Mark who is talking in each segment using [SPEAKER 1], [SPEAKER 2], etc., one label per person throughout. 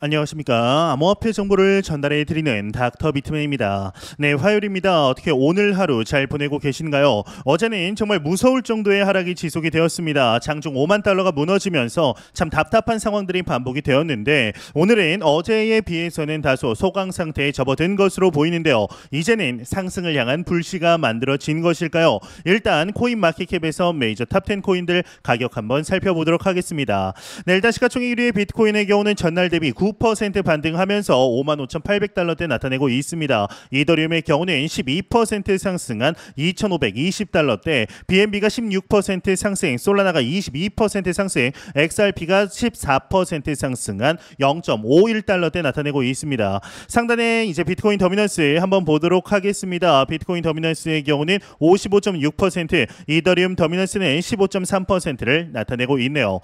[SPEAKER 1] 안녕하십니까. 암호화폐 정보를 전달해 드리는 닥터 비트맨입니다. 네, 화요일입니다. 어떻게 오늘 하루 잘 보내고 계신가요? 어제는 정말 무서울 정도의 하락이 지속이 되었습니다. 장중 5만 달러가 무너지면서 참 답답한 상황들이 반복이 되었는데, 오늘은 어제에 비해서는 다소 소강 상태에 접어든 것으로 보이는데요. 이제는 상승을 향한 불씨가 만들어진 것일까요? 일단 코인마켓캡에서 메이저 탑10 코인들 가격 한번 살펴보도록 하겠습니다. 네, 일단 시가총액 1위의 비트코인의 경우는 전날 대비 9% 반등하면서 55,800달러대 나타내고 있습니다. 이더리움의 경우는 12% 상승한 2,520달러대, BNB가 16% 상승, 솔라나가 22% 상승, XRP가 14% 상승한 0.51달러대 나타내고 있습니다. 상단에 이제 비트코인 더미넌스 한번 보도록 하겠습니다. 비트코인 더미넌스의 경우는 55.6%, 이더리움 더미넌스는 15.3%를 나타내고 있네요.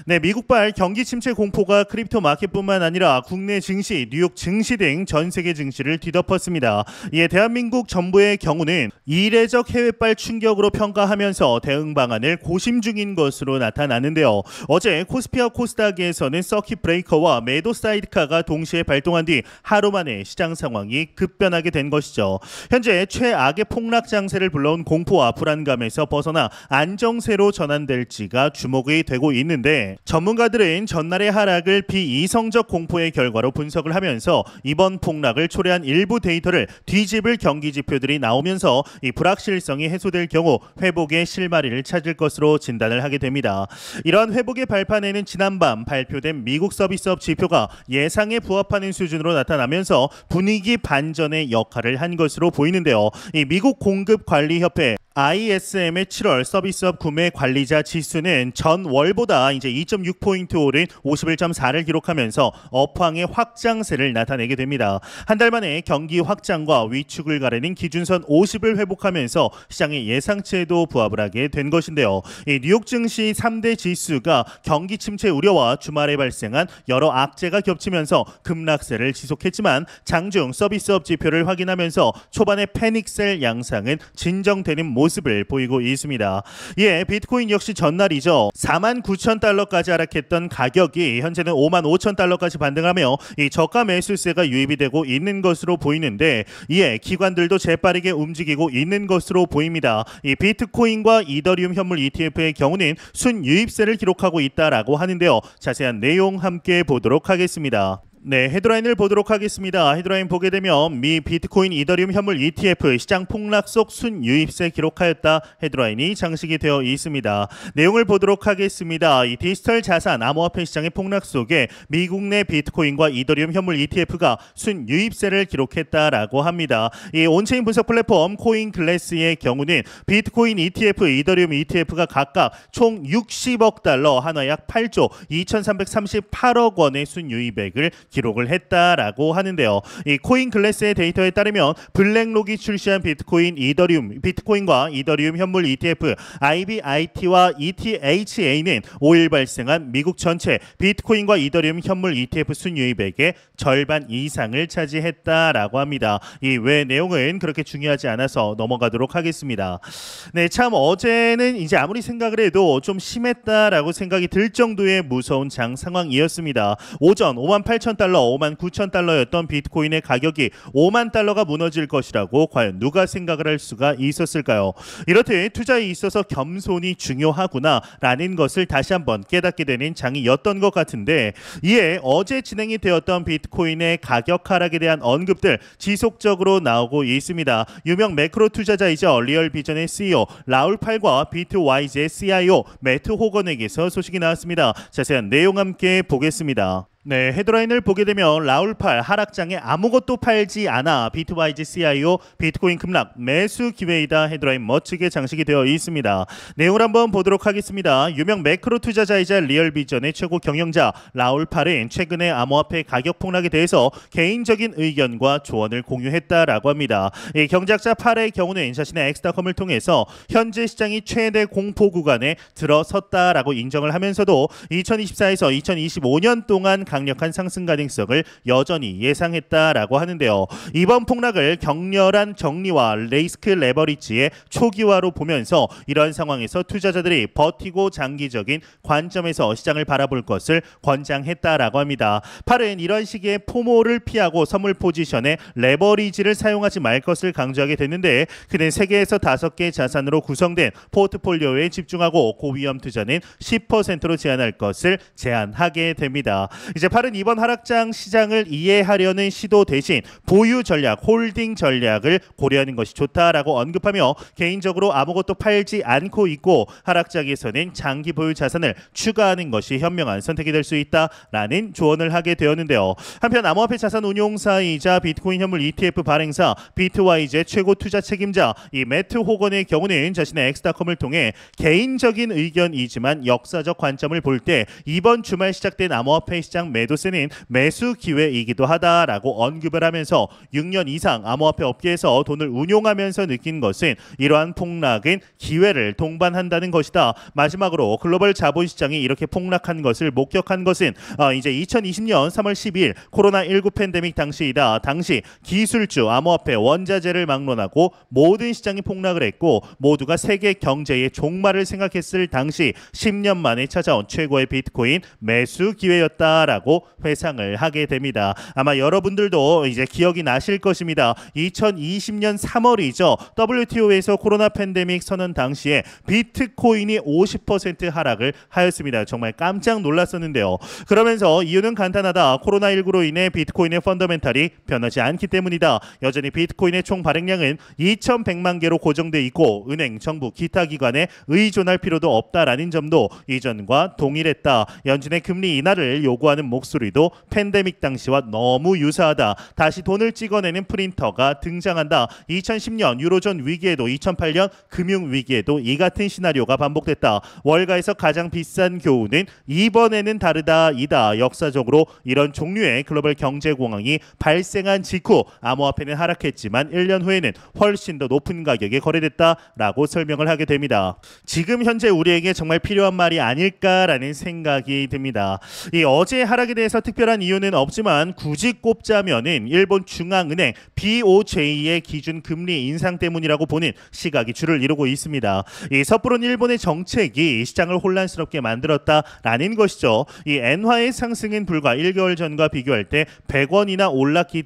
[SPEAKER 1] 네, 미국발 경기 침체 공포가 크립토 마켓뿐만 아니라 국내 증시, 뉴욕 증시 등 전 세계 증시를 뒤덮었습니다. 이에 대한민국 정부의 경우는 이례적 해외발 충격으로 평가하면서 대응 방안을 고심 중인 것으로 나타나는데요. 어제 코스피와 코스닥에서는 서킷 브레이커와 매도 사이드카가 동시에 발동한 뒤 하루 만에 시장 상황이 급변하게 된 것이죠. 현재 최악의 폭락 장세를 불러온 공포와 불안감에서 벗어나 안정세로 전환될지가 주목이 되고 있는데, 전문가들은 전날의 하락을 비이성적 공포의 결과로 분석을 하면서 이번 폭락을 초래한 일부 데이터를 뒤집을 경기 지표들이 나오면서 이 불확실성이 해소될 경우 회복의 실마리를 찾을 것으로 진단을 하게 됩니다. 이러한 회복의 발판에는 지난밤 발표된 미국 서비스업 지표가 예상에 부합하는 수준으로 나타나면서 분위기 반전의 역할을 한 것으로 보이는데요. 이 미국 공급관리협회 ISM의 7월 서비스업 구매 관리자 지수는 전월보다 이제 2.6포인트 오른 51.4를 기록하면서 업황의 확장세를 나타내게 됩니다. 한 달 만에 경기 확장과 위축을 가리는 기준선 50을 회복하면서 시장의 예상치에도 부합을 하게 된 것인데요. 이 뉴욕 증시 3대 지수가 경기 침체 우려와 주말에 발생한 여러 악재가 겹치면서 급락세를 지속했지만, 장중 서비스업 지표를 확인하면서 초반의 패닉셀 양상은 진정되는 모습을 보이고 있습니다. 예, 비트코인 역시 전날이죠. 49,000달러까지 하락했던 가격이 현재는 55,000달러까지 반등하며 이 저가 매수세가 유입이 되고 있는 것으로 보이는데, 이에 기관들도 재빠르게 움직이고 있는 것으로 보입니다. 이 비트코인과 이더리움 현물 ETF의 경우는 순유입세를 기록하고 있다라고 하는데요. 자세한 내용 함께 보도록 하겠습니다. 네, 헤드라인을 보도록 하겠습니다. 헤드라인 보게 되면 미 비트코인 이더리움 현물 ETF 시장 폭락 속 순유입세 기록하였다 헤드라인이 장식이 되어 있습니다. 내용을 보도록 하겠습니다. 이 디지털 자산 암호화폐 시장의 폭락 속에 미국 내 비트코인과 이더리움 현물 ETF가 순유입세를 기록했다라고 합니다. 이 온체인 분석 플랫폼 코인클래스의 경우는 비트코인 ETF, 이더리움 ETF가 각각 총 60억 달러, 한화 약 8조 2,338억 원의 순유입액을 기록을 했다라고 하는데요. 이 코인클래스의 데이터에 따르면 블랙록이 출시한 비트코인과 이더리움 현물 ETF IBIT와 ETHA는 5일 발생한 미국 전체 비트코인과 이더리움 현물 ETF 순유입액의 절반 이상을 차지했다라고 합니다. 이 외 내용은 그렇게 중요하지 않아서 넘어가도록 하겠습니다. 네, 참 어제는 이제 아무리 생각을 해도 좀 심했다라고 생각이 들 정도의 무서운 장 상황이었습니다. 오전 58,000달러, 59,000달러였던 비트코인의 가격이 5만 달러가 무너질 것이라고 과연 누가 생각을 할 수가 있었을까요? 이렇듯 투자에 있어서 겸손이 중요하구나 라는 것을 다시 한번 깨닫게 되는 장이었던 것 같은데, 이에 어제 진행이 되었던 비트코인의 가격 하락에 대한 언급들 지속적으로 나오고 있습니다. 유명 매크로 투자자이자 리얼비전의 CEO 라울 팔과 비트와이즈의 CIO 매트 호건에게서 소식이 나왔습니다. 자세한 내용 함께 보겠습니다. 네, 헤드라인을 보게 되면 라울팔 하락장에 아무것도 팔지 않아 비트와이즈 CIO 비트코인 급락 매수 기회이다 헤드라인 멋지게 장식이 되어 있습니다. 내용을 한번 보도록 하겠습니다. 유명 매크로 투자자이자 리얼비전의 최고 경영자 라울팔은 최근의 암호화폐 가격 폭락에 대해서 개인적인 의견과 조언을 공유했다라고 합니다. 이 경제학자 팔의 경우는 자신의 엑스닷컴을 통해서 현재 시장이 최대 공포 구간에 들어섰다라고 인정을 하면서도 2024에서 2025년 동안 강력한 상승 가능성을 여전히 예상했다라고 하는데요. 이번 폭락을 격렬한 정리와 리스크 레버리지의 초기화로 보면서 이러한 상황에서 투자자들이 버티고 장기적인 관점에서 시장을 바라볼 것을 권장했다라고 합니다. 팔은 이런 시기에 포모를 피하고 선물 포지션에 레버리지를 사용하지 말 것을 강조하게 됐는데 그는 3개에서 5개 자산으로 구성된 포트폴리오에 집중하고 고위험 투자는 10%로 제한할 것을 제안하게 됩니다. 이제 팔은 이번 하락장 시장을 이해하려는 시도 대신 보유 전략, 홀딩 전략을 고려하는 것이 좋다라고 언급하며 개인적으로 아무것도 팔지 않고 있고 하락장에서는 장기 보유 자산을 추가하는 것이 현명한 선택이 될 수 있다라는 조언을 하게 되었는데요. 한편 암호화폐 자산 운용사이자 비트코인 현물 ETF 발행사 비트와이즈의 최고 투자 책임자 이 매트 호건의 경우는 자신의 엑스닷컴을 통해 개인적인 의견이지만 역사적 관점을 볼 때 이번 주말 시작된 암호화폐 시장 매도세는 매수 기회이기도 하다라고 언급을 하면서 6년 이상 암호화폐 업계에서 돈을 운용하면서 느낀 것은 이러한 폭락은 기회를 동반한다는 것이다. 마지막으로 글로벌 자본시장이 이렇게 폭락한 것을 목격한 것은 이제 2020년 3월 12일 코로나19 팬데믹 당시이다. 당시 기술주, 암호화폐, 원자재를 막론하고 모든 시장이 폭락을 했고 모두가 세계 경제의 종말을 생각했을 당시 10년 만에 찾아온 최고의 비트코인 매수 기회였다라고 회상을 하게 됩니다. 아마 여러분들도 이제 기억이 나실 것입니다. 2020년 3월이죠. WTO에서 코로나 팬데믹 선언 당시에 비트코인이 50% 하락을 하였습니다. 정말 깜짝 놀랐었는데요. 그러면서 이유는 간단하다. 코로나19로 인해 비트코인의 펀더멘탈이 변하지 않기 때문이다. 여전히 비트코인의 총 발행량은 2,100만 개로 고정돼 있고 은행, 정부, 기타 기관에 의존할 필요도 없다라는 점도 이전과 동일했다. 연준의 금리 인하를 요구하는 목소리도 팬데믹 당시와 너무 유사하다. 다시 돈을 찍어내는 프린터가 등장한다. 2010년 유로존 위기에도 2008년 금융 위기에도 이 같은 시나리오가 반복됐다. 월가에서 가장 비싼 교훈은 이번에는 다르다 이다. 역사적으로 이런 종류의 글로벌 경제 공황이 발생한 직후 암호화폐는 하락했지만 1년 후에는 훨씬 더 높은 가격에 거래됐다라고 설명을 하게 됩니다. 지금 현재 우리에게 정말 필요한 말이 아닐까라는 생각이 듭니다. 이 어제 하락에 대해서 특별한 이유는 없지만 굳이 꼽자면은 일본 중앙은행 BOJ의 기준 금리 인상 때문이라고 보는 시각이 주를 이루고 있습니다. 이 섣부른 일본의 정책이 시장을 혼란스럽게 만들었다라는 것이죠. 이 엔화의 상승은 불과 1개월 전과 비교할 때 100원이나 올랐었기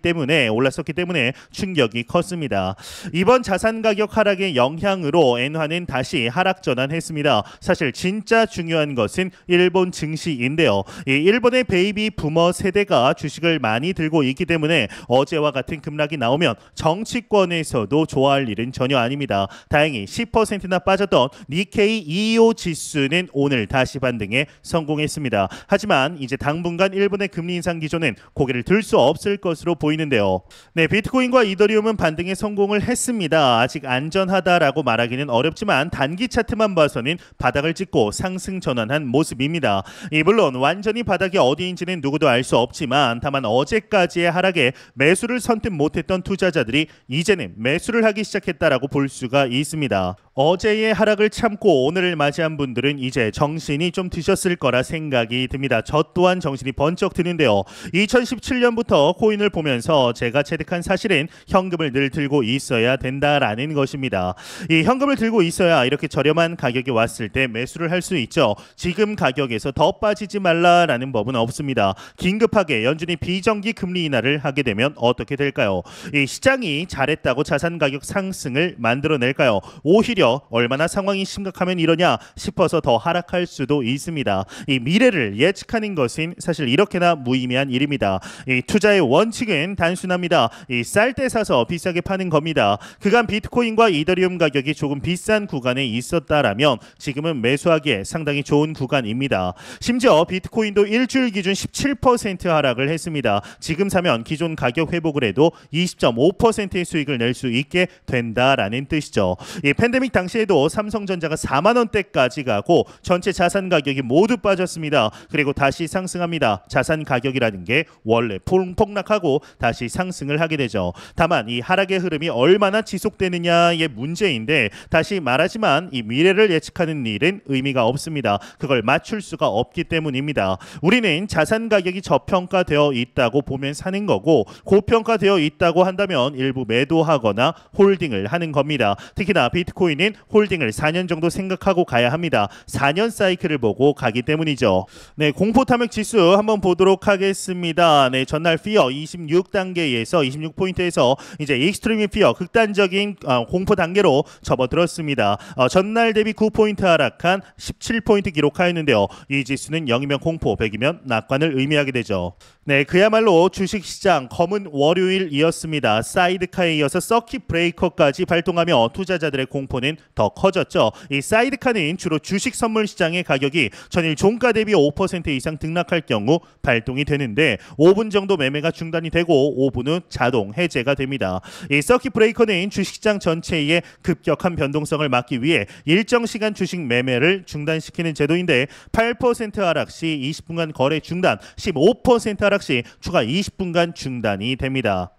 [SPEAKER 1] 때문에 충격이 컸습니다. 이번 자산 가격 하락의 영향으로 엔화는 다시 하락 전환했습니다. 사실 진짜 중요한 것은 일본 증시인데요. 이 일본의 베이비 부머 세대가 주식을 많이 들고 있기 때문에 어제와 같은 급락이 나오면 정치권에서도 좋아할 일은 전혀 아닙니다. 다행히 10%나 빠졌던 니케이 225 지수는 오늘 다시 반등에 성공했습니다. 하지만 이제 당분간 일본의 금리 인상 기조는 고개를 들 수 없을 것으로 보이는데요. 네, 비트코인과 이더리움은 반등에 성공을 했습니다. 아직 안전하다라고 말하기는 어렵지만 단기 차트만 봐서는 바닥을 찍고 상승 전환한 모습입니다. 물론 완전히 바닥이 어디인지는 누구도 알 수 없지만 다만 어제까지의 하락에 매수를 선택 못했던 투자자들이 이제는 매수를 하기 시작했다라고 볼 수가 있습니다. 어제의 하락을 참고 오늘을 맞이한 분들은 이제 정신이 좀 드셨을 거라 생각이 듭니다. 저 또한 정신이 번쩍 드는데요. 2017년부터 코인을 보면서 제가 체득한 사실은 현금을 늘 들고 있어야 된다라는 것입니다. 이 현금을 들고 있어야 이렇게 저렴한 가격이 왔을 때 매수를 할 수 있죠. 지금 가격에서 더 빠지지 말라라는 법은 없습니다. 긴급하게 연준이 비정기 금리 인하를 하게 되면 어떻게 될까요? 이 시장이 잘했다고 자산 가격 상승을 만들어낼까요? 오히려 얼마나 상황이 심각하면 이러냐 싶어서 더 하락할 수도 있습니다. 이 미래를 예측하는 것은 사실 이렇게나 무의미한 일입니다. 이 투자의 원칙은 단순합니다. 이 쌀 때 사서 비싸게 파는 겁니다. 그간 비트코인과 이더리움 가격이 조금 비싼 구간에 있었다라면 지금은 매수하기에 상당히 좋은 구간입니다. 심지어 비트코인도 일주일 기준 17% 하락을 했습니다. 지금 사면 기존 가격 회복을 해도 20.5%의 수익을 낼 수 있게 된다라는 뜻이죠. 이 팬데믹 당시에도 삼성전자가 4만 원대까지 가고 전체 자산 가격이 모두 빠졌습니다. 그리고 다시 상승합니다. 자산 가격이라는 게 원래 폭락하고 다시 상승을 하게 되죠. 다만 이 하락의 흐름이 얼마나 지속되느냐의 문제인데, 다시 말하지만 이 미래를 예측하는 일은 의미가 없습니다. 그걸 맞출 수가 없기 때문입니다. 우리는 자산 가격이 저평가되어 있다고 보면 사는 거고, 고평가되어 있다고 한다면 일부 매도하거나 홀딩을 하는 겁니다. 특히나 비트코인은 홀딩을 4년 정도 생각하고 가야 합니다. 4년 사이클을 보고 가기 때문이죠. 네, 공포 탐욕 지수 한번 보도록 하겠습니다. 네, 전날 피어 26단계에서 26포인트에서 이제 익스트리미 피어 극단적인 공포 단계로 접어들었습니다. 전날 대비 9포인트 하락한 17포인트 기록하였는데요. 이 지수는 0이면 공포, 100이면 낙관을 의미하게 되죠. 네, 그야말로 주식시장 검은 월요일이었습니다. 사이드카에 이어서 서킷 브레이커까지 발동하며 투자자들의 공포는 더 커졌죠. 이 사이드카는 주로 주식 선물 시장의 가격이 전일 종가 대비 5% 이상 등락할 경우 발동이 되는데, 5분 정도 매매가 중단이 되고 5분 후 자동 해제가 됩니다. 이 서킷 브레이커는 주식시장 전체의 급격한 변동성을 막기 위해 일정 시간 주식 매매를 중단시키는 제도인데, 8% 하락 시 20분간 거래 중단, 15% 하락 시 추가 20분간 중단이 됩니다.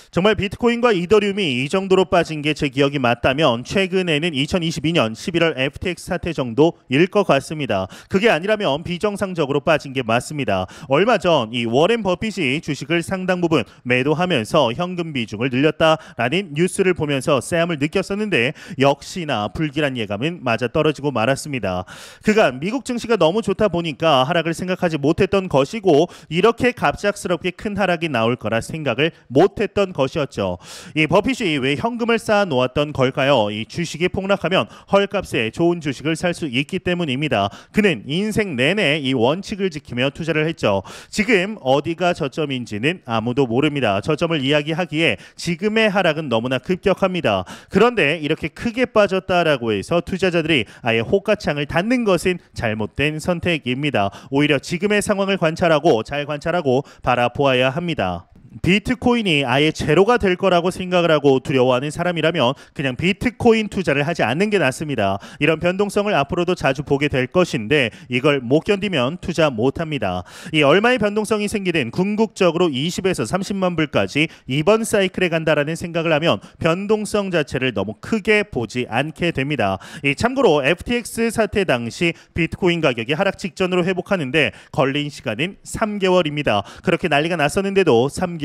[SPEAKER 1] 정말 비트코인과 이더리움이 이 정도로 빠진 게 제 기억이 맞다면 최근에는 2022년 11월 FTX 사태 정도일 것 같습니다. 그게 아니라면 비정상적으로 빠진 게 맞습니다. 얼마 전 이 워렌 버핏이 주식을 상당 부분 매도하면서 현금 비중을 늘렸다라는 뉴스를 보면서 쎄함을 느꼈었는데, 역시나 불길한 예감은 맞아떨어지고 말았습니다. 그간 미국 증시가 너무 좋다 보니까 하락을 생각하지 못했던 것이고, 이렇게 갑작스럽게 큰 하락이 나올 거라 생각을 못했던 것이었죠. 이 버핏이 왜 현금을 쌓아 놓았던 걸까요? 이 주식이 폭락하면 헐값에 좋은 주식을 살 수 있기 때문입니다. 그는 인생 내내 이 원칙을 지키며 투자를 했죠. 지금 어디가 저점인지는 아무도 모릅니다. 저점을 이야기하기에 지금의 하락은 너무나 급격합니다. 그런데 이렇게 크게 빠졌다라고 해서 투자자들이 아예 호가창을 닫는 것은 잘못된 선택입니다. 오히려 지금의 상황을 잘 관찰하고 바라보아야 합니다. 비트코인이 아예 제로가 될 거라고 생각을 하고 두려워하는 사람이라면 그냥 비트코인 투자를 하지 않는 게 낫습니다. 이런 변동성을 앞으로도 자주 보게 될 것인데, 이걸 못 견디면 투자 못합니다. 이 얼마의 변동성이 생기든 궁극적으로 20에서 30만 불까지 이번 사이클에 간다라는 생각을 하면 변동성 자체를 너무 크게 보지 않게 됩니다. 참고로 FTX 사태 당시 비트코인 가격이 하락 직전으로 회복하는데 걸린 시간은 3개월입니다. 그렇게 난리가 났었는데도 3개월이었습니다.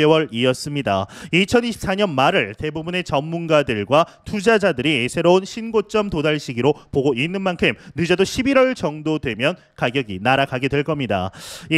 [SPEAKER 1] 2024년 말을 대부분의 전문가들과 투자자들이 새로운 신고점 도달 시기로 보고 있는 만큼 늦어도 11월 정도 되면 가격이 날아가게 될 겁니다.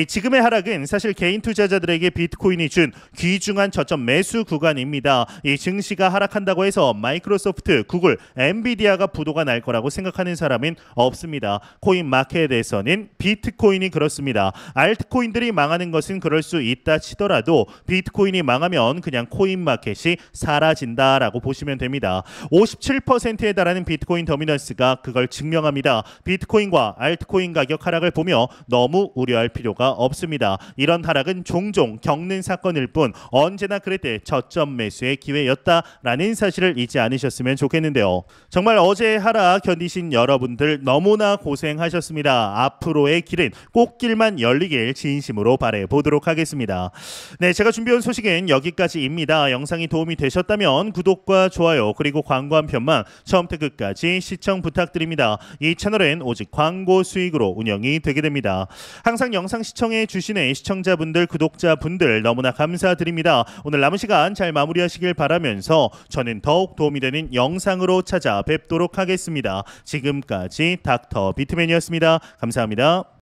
[SPEAKER 1] 지금의 하락은 사실 개인 투자자들에게 비트코인이 준 귀중한 저점 매수 구간입니다. 이 증시가 하락한다고 해서 마이크로소프트, 구글, 엔비디아가 부도가 날 거라고 생각하는 사람은 없습니다. 코인 마켓에서는 비트코인이 그렇습니다. 알트코인들이 망하는 것은 그럴 수 있다 치더라도 비트코인이 망하면 그냥 코인 마켓이 사라진다라고 보시면 됩니다. 57%에 달하는 비트코인 더미넌스가 그걸 증명합니다. 비트코인과 알트코인 가격 하락을 보며 너무 우려할 필요가 없습니다. 이런 하락은 종종 겪는 사건일 뿐 언제나 그랬듯 저점 매수의 기회였다라는 사실을 잊지 않으셨으면 좋겠는데요. 정말 어제의 하락 견디신 여러분들 너무나 고생하셨습니다. 앞으로의 길은 꽃길만 열리길 진심으로 바라보도록 하겠습니다. 네, 제가 준비한 소식은 여기까지입니다. 영상이 도움이 되셨다면 구독과 좋아요 그리고 광고 한 편만 처음부터 끝까지 시청 부탁드립니다. 이 채널은 오직 광고 수익으로 운영이 되게 됩니다. 항상 영상 시청해 주시는 시청자분들, 구독자분들 너무나 감사드립니다. 오늘 남은 시간 잘 마무리하시길 바라면서 저는 더욱 도움이 되는 영상으로 찾아뵙도록 하겠습니다. 지금까지 닥터 비트맨이었습니다. 감사합니다.